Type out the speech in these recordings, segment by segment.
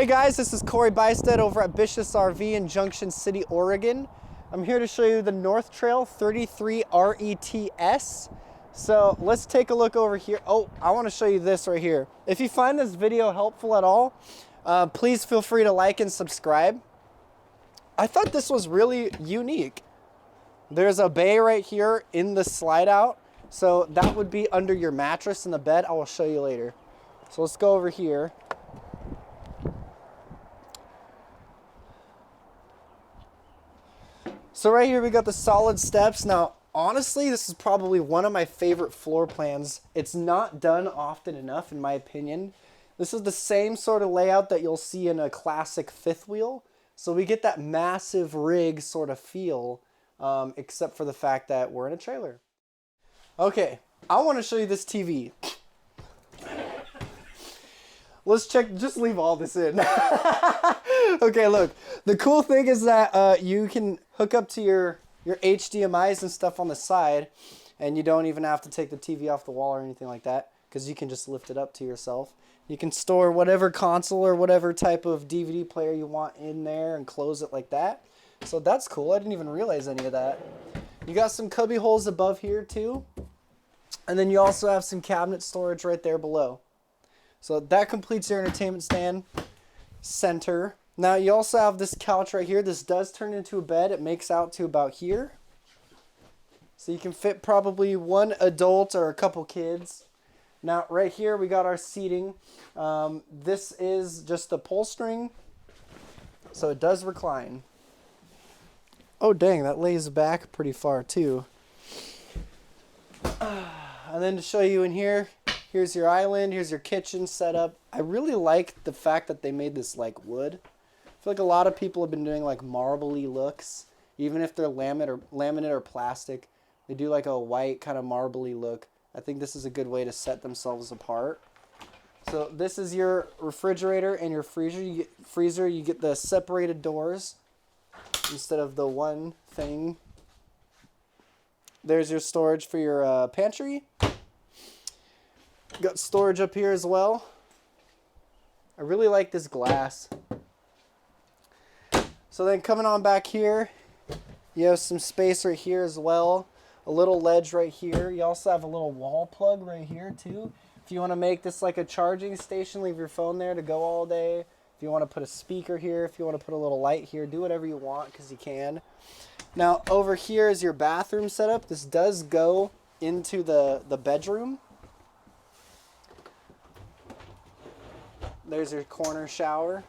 Hey guys, this is CoBuystedt over at BISH'S RV in Junction City, Oregon. I'm here to show you the North Trail 33 RETS. So let's take a look over here. Oh, I want to show you this right here. If you find this video helpful at all, please feel free to like and subscribe. I thought this was really unique. There's a bay right here in the slide out. So that would be under your mattress in the bed. I will show you later. So let's go over here. So right here we got the solid steps. Now, honestly, this is probably one of my favorite floor plans. It's not done often enough, in my opinion. This is the same sort of layout that you'll see in a classic fifth wheel. So we get that massive rig sort of feel, except for the fact that we're in a trailer. Okay, I want to show you this TV. Let's check, just leave all this in. Okay, look, the cool thing is that you can hook up to your HDMIs and stuff on the side, and you don't even have to take the TV off the wall or anything like that, because you can just lift it up to yourself. You can store whatever console or whatever type of DVD player you want in there and close it like that. So that's cool. I didn't even realize any of that. You got some cubby holes above here too. And then you also have some cabinet storage right there below. So that completes your entertainment stand center. Now you also have this couch right here. This does turn into a bed. It makes out to about here. So you can fit probably one adult or a couple kids. Now right here we got our seating. This is just the pull string. So it does recline. Oh dang, that lays back pretty far too. And then to show you in here, here's your island, here's your kitchen setup. I really like the fact that they made this like wood. I feel like a lot of people have been doing like marbly looks, even if they're laminate or plastic. They do like a white kind of marbly look. I think this is a good way to set themselves apart. So this is your refrigerator and your freezer. You get the separated doors instead of the one thing. There's your storage for your pantry. Got storage up here as well. I really like this glass. So then coming on back here, you have some space right here as well. A little ledge right here. You also have a little wall plug right here too. If you want to make this like a charging station, leave your phone there to go all day. If you want to put a speaker here, if you want to put a little light here, do whatever you want because you can. Now over here is your bathroom setup. This does go into the bedroom. There's your corner shower.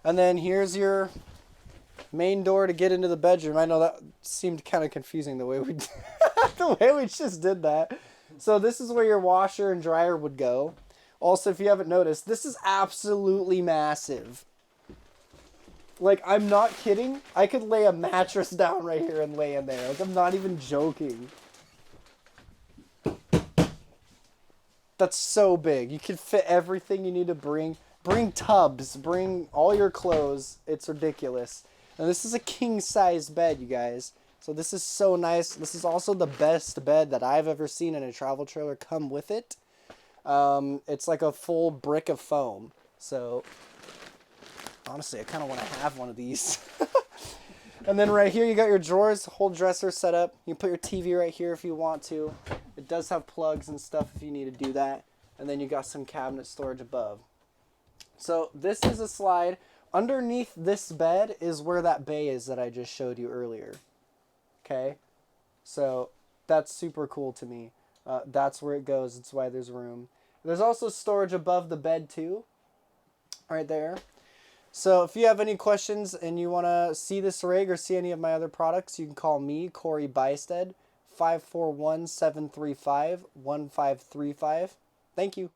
And then here's your main door to get into the bedroom. I know that seemed kind of confusing the way we the way we just did that. So this is where your washer and dryer would go. Also, if you haven't noticed, this is absolutely massive. Like, I'm not kidding. I could lay a mattress down right here and lay in there. Like, I'm not even joking. That's so big. You can fit everything you need to bring. Bring tubs. Bring all your clothes. It's ridiculous. And this is a king-size bed, you guys. So this is so nice. This is also the best bed that I've ever seen in a travel trailer come with it. It's like a full brick of foam. So, honestly, I kind of want to have one of these. And then right here, you got your drawers, whole dresser set up. You can put your TV right here if you want to. It does have plugs and stuff if you need to do that. And then you got some cabinet storage above. So this is a slide. Underneath this bed is where that bay is that I just showed you earlier. Okay? So that's super cool to me. That's where it goes. It's why there's room. There's also storage above the bed too. Right there. So if you have any questions and you want to see this rig or see any of my other products, you can call me, CoBuystedt, 541-735-1535. Thank you.